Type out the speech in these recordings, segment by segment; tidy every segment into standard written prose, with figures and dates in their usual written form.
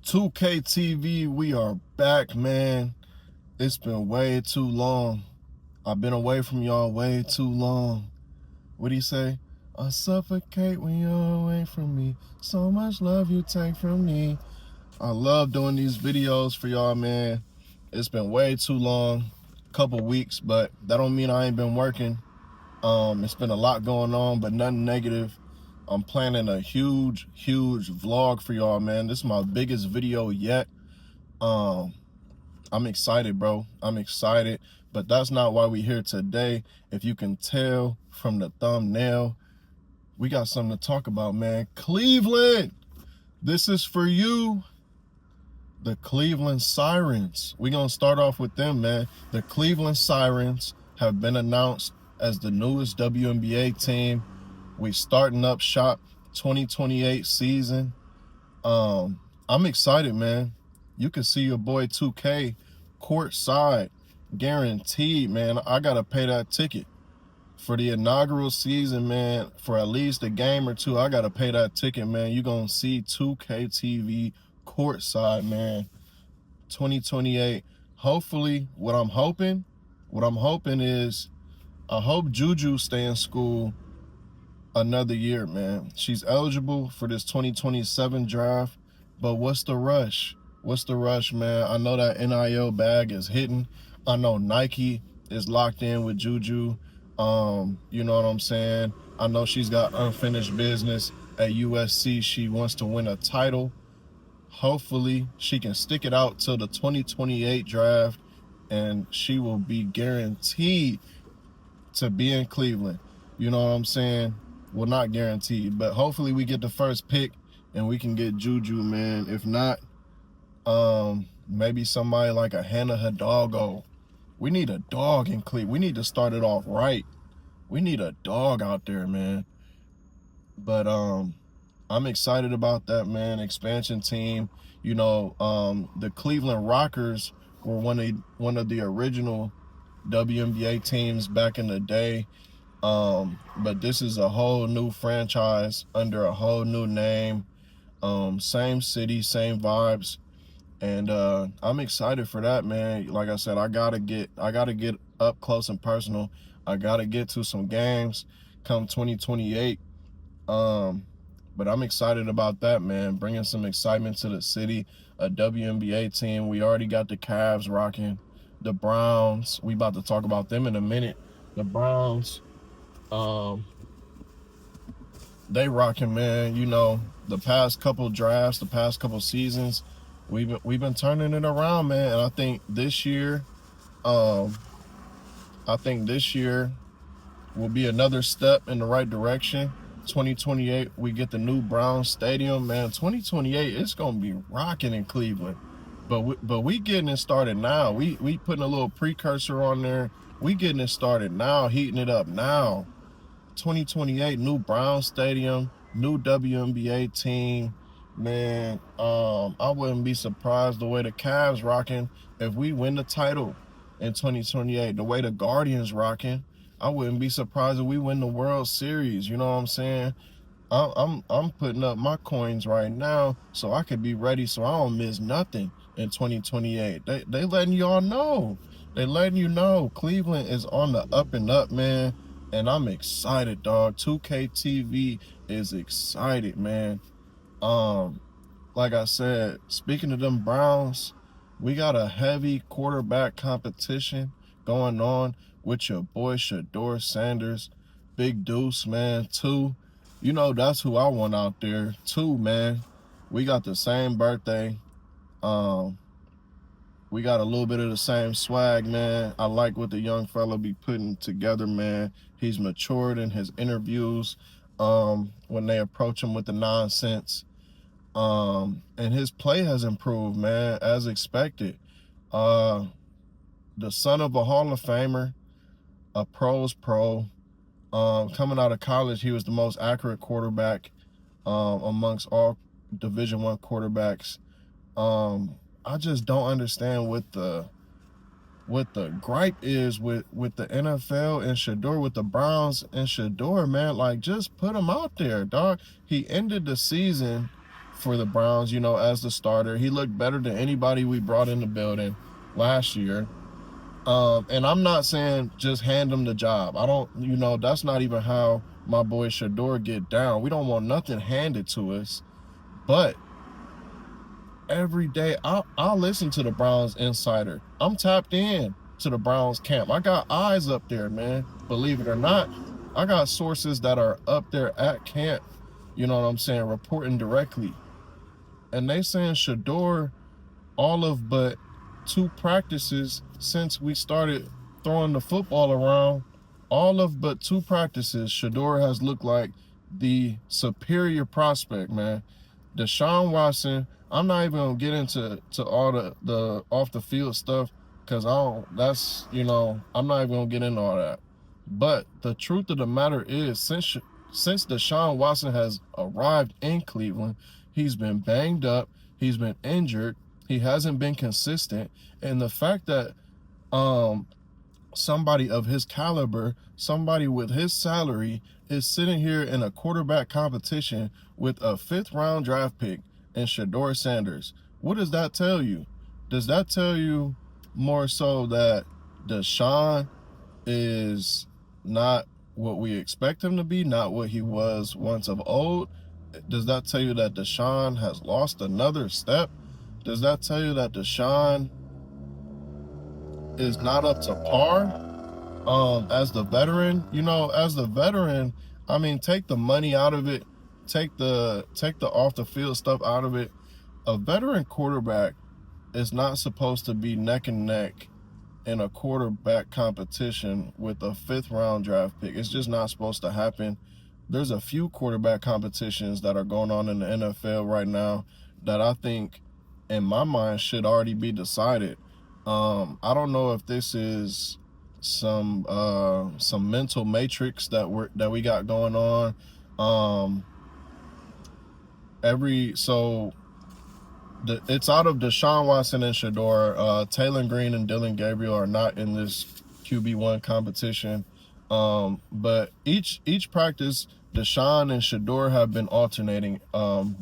2K TV, we are back, man. It's been way too long. I've been away from y'all way too long. What do you say? I suffocate when you're away from me. So much love you take from me. I love doing these videos for y'all, man. It's been way too long, couple weeks, but that don't mean I ain't been working. It's been a lot going on, but nothing negative. I'm planning a huge vlog for y'all, man. This is my biggest video yet. I'm excited, bro. I'm excited, but that's not why we're here today. If you can tell from the thumbnail, we got something to talk about, man. Cleveland, this is for you. The Cleveland Sirens. We're gonna start off with them, man. The Cleveland Sirens have been announced as the newest WNBA team. We starting up shop 2028 season. I'm excited, man. You can see your boy 2K courtside, guaranteed, man. I gotta pay that ticket for the inaugural season, man. For at least a game or two, I gotta pay that ticket, man. You gonna see 2K TV courtside, man. 2028. Hopefully, what I'm hoping is, I hope JuJu stay in school another year, man. She's eligible for this 2027 draft, but what's the rush? What's the rush, man? I know that NIL bag is hitting. I know Nike is locked in with JuJu. You know what I'm saying? I know she's got unfinished business at USC. She wants to win a title. Hopefully, she can stick it out till the 2028 draft, and she will be guaranteed to be in Cleveland. You know what I'm saying? Well, not guaranteed, but hopefully we get the first pick and we can get JuJu, man. If not, maybe somebody like a Hannah Hidalgo. We need a dog in Cleveland. We need to start it off right. We need a dog out there, man. But I'm excited about that, man. Expansion team. You know, the Cleveland Rockers were one of the original WNBA teams back in the day. But this is a whole new franchise under a whole new name. Same city, same vibes. And I'm excited for that, man. Like I said, I gotta get up close and personal. I gotta get to some games come 2028. But I'm excited about that, man. Bringing some excitement to the city. A WNBA team. We already got the Cavs rocking. The Browns. We about to talk about them in a minute. The Browns. They rocking, man. You know, the past couple drafts, the past couple seasons, we've been turning it around, man. And I think this year, will be another step in the right direction. 2028, we get the new Brown Stadium, man. 2028, it's gonna be rocking in Cleveland. But we getting it started now. We putting a little precursor on there. We getting it started now, heating it up now. 2028, new Brown Stadium, new WNBA team, man. I wouldn't be surprised the way the Cavs rocking if we win the title in 2028. The way the Guardians rocking, I wouldn't be surprised if we win the World Series. You know what I'm saying? I'm putting up my coins right now so I could be ready, so I don't miss nothing in 2028. They letting y'all know. They letting you know Cleveland is on the up and up, man. And I'm excited, dog. 2K TV is excited, man. Like I said, speaking of them Browns, we got a heavy quarterback competition going on with your boy Shador Sanders, Big Deuce, man. 2. You know, that's who I want out there. 2, man. We got the same birthday. We got a little bit of the same swag, man. I like what the young fella be putting together, man. He's matured in his interviews when they approach him with the nonsense. And his play has improved, man, as expected. The son of a Hall of Famer, a pro's pro. Coming out of college, he was the most accurate quarterback amongst all Division I quarterbacks. I just don't understand what the gripe is with the NFL and Shador, with the Browns and Shador, man. Like, just put him out there, dog. He ended the season for the Browns, you know, as the starter. He looked better than anybody we brought in the building last year. And I'm not saying just hand him the job. I don't, you know, that's not even how my boy Shador get down. We don't want nothing handed to us. But every day, I'll listen to the Browns Insider. I'm tapped in to the Browns camp. I got eyes up there, man. Believe it or not, I got sources that are up there at camp, you know what I'm saying, reporting directly. And they saying Shador, all of but 2 practices since we started throwing the football around, all of but 2 practices, Shador has looked like the superior prospect, man. Deshaun Watson, I'm not even gonna get into all the off the field stuff, because you know, I'm not even gonna get into all that. But the truth of the matter is, since Deshaun Watson has arrived in Cleveland, he's been banged up, he's been injured, he hasn't been consistent, and the fact that somebody of his caliber, somebody with his salary, is sitting here in a quarterback competition with a 5th round draft pick and Shador Sanders, what does that tell you? Does that tell you more so that Deshaun is not what we expect him to be, not what he was once of old? Does that tell you that Deshaun has lost another step? Does that tell you that Deshaun is not up to par as the veteran? You know, as the veteran, I mean, take the money out of it, take the off the field stuff out of it. A veteran quarterback is not supposed to be neck and neck in a quarterback competition with a 5th round draft pick. It's just not supposed to happen. There's a few quarterback competitions that are going on in the NFL right now that I think, in my mind, should already be decided. I don't know if this is some mental matrix that we got going on. It's out of Deshaun Watson and Shador. Taylor Green and Dylan Gabriel are not in this QB1 competition. But each practice, Deshaun and Shador have been alternating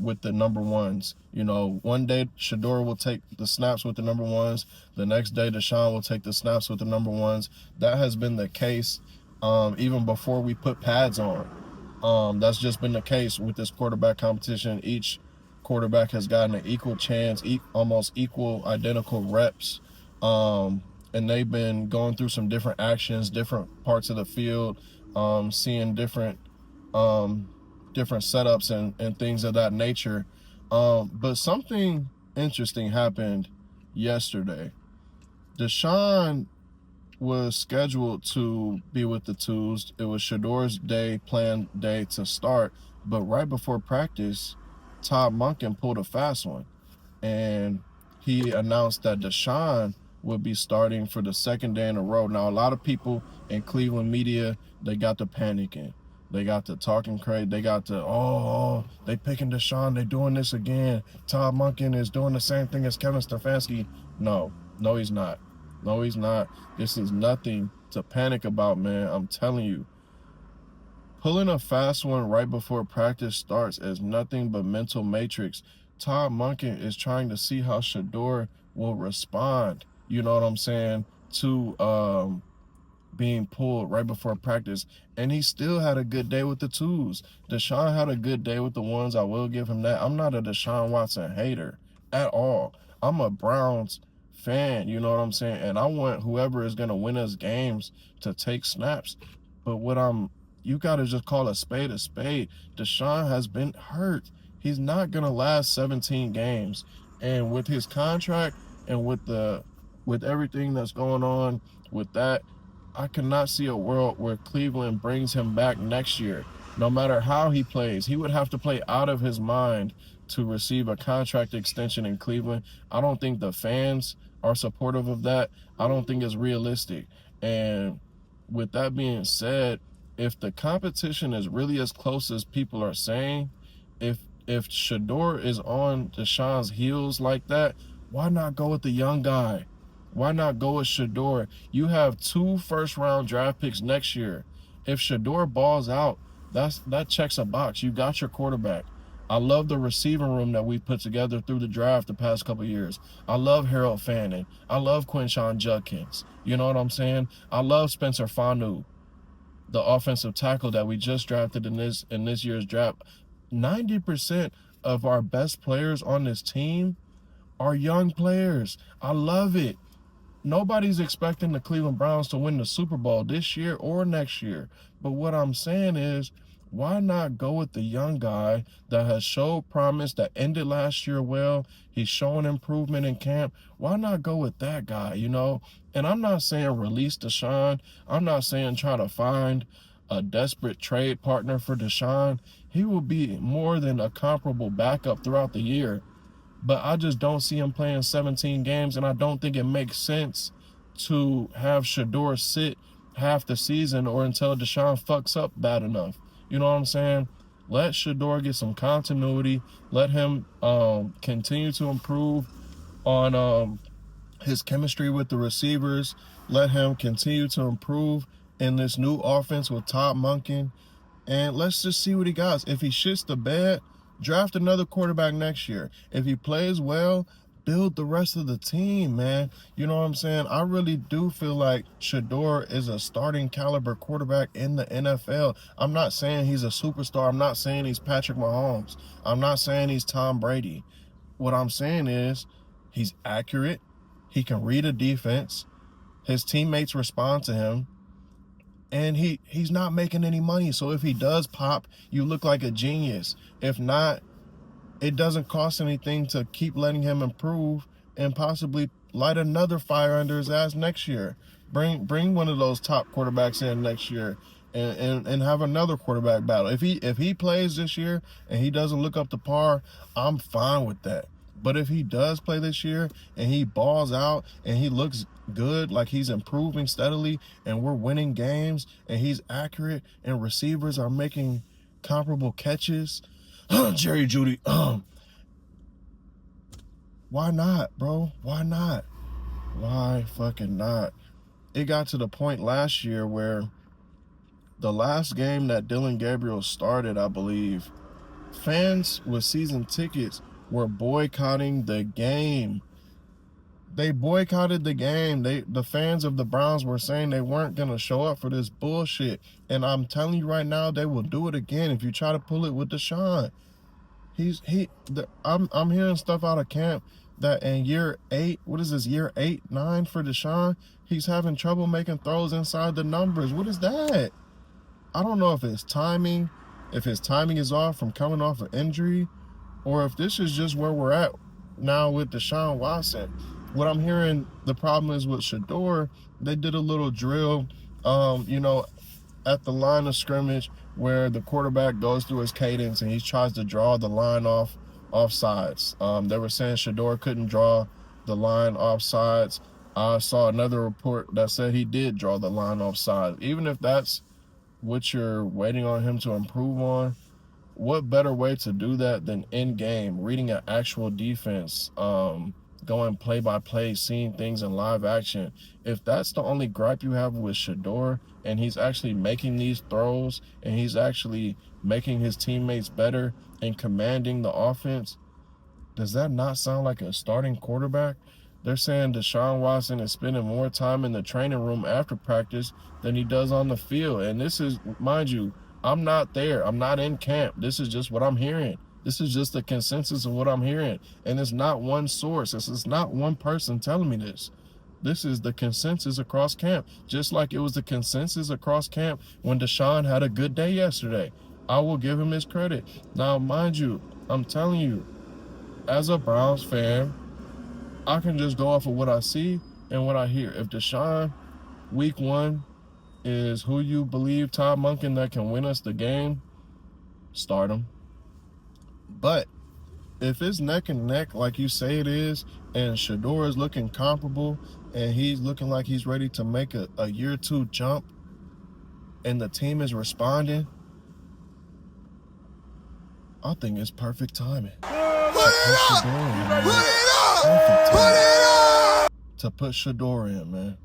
with the number ones. You know, one day Shador will take the snaps with the number ones. The next day Deshaun will take the snaps with the number ones. That has been the case even before we put pads on. That's just been the case with this quarterback competition. Each quarterback has gotten an equal chance, almost equal, identical reps. And they've been going through some different actions, different parts of the field, seeing different setups and things of that nature. But something interesting happened yesterday. Deshaun was scheduled to be with the twos. It was Shador's planned day to start, but right before practice, Todd Monken pulled a fast one, and he announced that Deshaun would be starting for the 2nd day in a row. Now, a lot of people in Cleveland media, they got to panicking. They got to talking crazy. They got to, they picking Deshaun. They doing this again. Todd Monken is doing the same thing as Kevin Stefanski. No, he's not. No, he's not. This is nothing to panic about, man. I'm telling you. Pulling a fast one right before practice starts is nothing but mental matrix. Todd Monken is trying to see how Shador will respond, you know what I'm saying, to being pulled right before practice. And he still had a good day with the twos. Deshaun had a good day with the ones. I will give him that. I'm not a Deshaun Watson hater at all. I'm a Browns fan, you know what I'm saying? And I want whoever is going to win us games to take snaps. But you got to just call a spade a spade. Deshaun has been hurt. He's not going to last 17 games. And with his contract and with everything that's going on with that, I cannot see a world where Cleveland brings him back next year. No matter how he plays, he would have to play out of his mind to receive a contract extension in Cleveland. I don't think the fans are supportive of that. I don't think it's realistic. And with that being said, if the competition is really as close as people are saying, if Shador is on Deshaun's heels like that, why not go with the young guy? Why not go with Shador? You have 2 first-round draft picks next year. If Shador balls out, that checks a box. You got your quarterback. I love the receiving room that we put together through the draft the past couple of years. I love Harold Fanning. I love Quinshawn Judkins. You know what I'm saying? I love Spencer Fanu, the offensive tackle that we just drafted in this year's draft. 90% of our best players on this team are young players. I love it. Nobody's expecting the Cleveland Browns to win the Super Bowl this year or next year. But what I'm saying is, why not go with the young guy that has showed promise, that ended last year well? He's showing improvement in camp. Why not go with that guy, you know? And I'm not saying release Deshaun. I'm not saying try to find a desperate trade partner for Deshaun. He will be more than a comparable backup throughout the year. But I just don't see him playing 17 games, and I don't think it makes sense to have Shedeur sit half the season or until Deshaun fucks up bad enough. You know what I'm saying? Let Shedeur get some continuity. Let him continue to improve on his chemistry with the receivers. Let him continue to improve in this new offense with Todd Monken. And let's just see what he got. If he shits the bed, draft another quarterback next year. If he plays well, build the rest of the team, man. You know what I'm saying? I really do feel like Shedeur is a starting caliber quarterback in the NFL. I'm not saying he's a superstar. I'm not saying he's Patrick Mahomes. I'm not saying he's Tom Brady. What I'm saying is he's accurate. He can read a defense. His teammates respond to him. And he's not making any money. So if he does pop, you look like a genius. If not, it doesn't cost anything to keep letting him improve and possibly light another fire under his ass next year. Bring one of those top quarterbacks in next year and have another quarterback battle. If he plays this year and he doesn't look up to par, I'm fine with that. But if he does play this year and he balls out and he looks good, like he's improving steadily and we're winning games and he's accurate and receivers are making comparable catches, Jerry Jeudy, why not, bro? Why not? Why fucking not? It got to the point last year where the last game that Dylan Gabriel started, I believe, fans with season tickets were boycotting the game. They boycotted the game. The fans of the Browns were saying they weren't going to show up for this bullshit. And I'm telling you right now, they will do it again if you try to pull it with Deshaun. I'm hearing stuff out of camp that in year 8, what is this, year 8, 9 for Deshaun, he's having trouble making throws inside the numbers. What is that? I don't know if it's timing, if his timing is off from coming off an injury, or if this is just where we're at now with Deshaun Watson. What I'm hearing the problem is with Shedeur. They did a little drill, at the line of scrimmage where the quarterback goes through his cadence and he tries to draw the line off sides. They were saying Shedeur couldn't draw the line off sides. I saw another report that said he did draw the line off sides. Even if that's what you're waiting on him to improve on, what better way to do that than in game, reading an actual defense, going play by play, seeing things in live action. If that's the only gripe you have with Shedeur and he's actually making these throws and he's actually making his teammates better and commanding the offense, does that not sound like a starting quarterback? They're saying Deshaun Watson is spending more time in the training room after practice than he does on the field. And this is, mind you, I'm not there. I'm not in camp. This is just what I'm hearing. This is just the consensus of what I'm hearing. And it's not one source. It's not one person telling me this. This is the consensus across camp. Just like it was the consensus across camp when Deshaun had a good day yesterday. I will give him his credit. Now, mind you, I'm telling you, as a Browns fan, I can just go off of what I see and what I hear. If Deshaun, week 1, is who you believe, Todd Monken, that can win us the game, start him. But if it's neck and neck like you say it is, and Shedeur is looking comparable, and he's looking like he's ready to make a year 2 jump, and the team is responding, I think it's perfect timing. To put Shedeur in, man.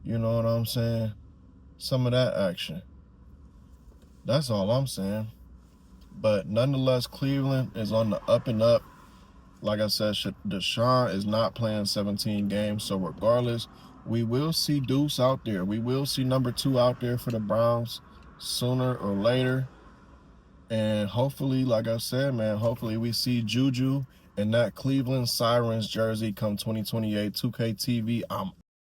You know what I'm saying? Some of that action. That's all I'm saying. But nonetheless, Cleveland is on the up and up. Like I said, Deshaun is not playing 17 games. So regardless, we will see Deuce out there. We will see number 2 out there for the Browns sooner or later. And hopefully, like I said, man, hopefully we see JuJu in that Cleveland Sirens jersey come 2028 2K TV. I'm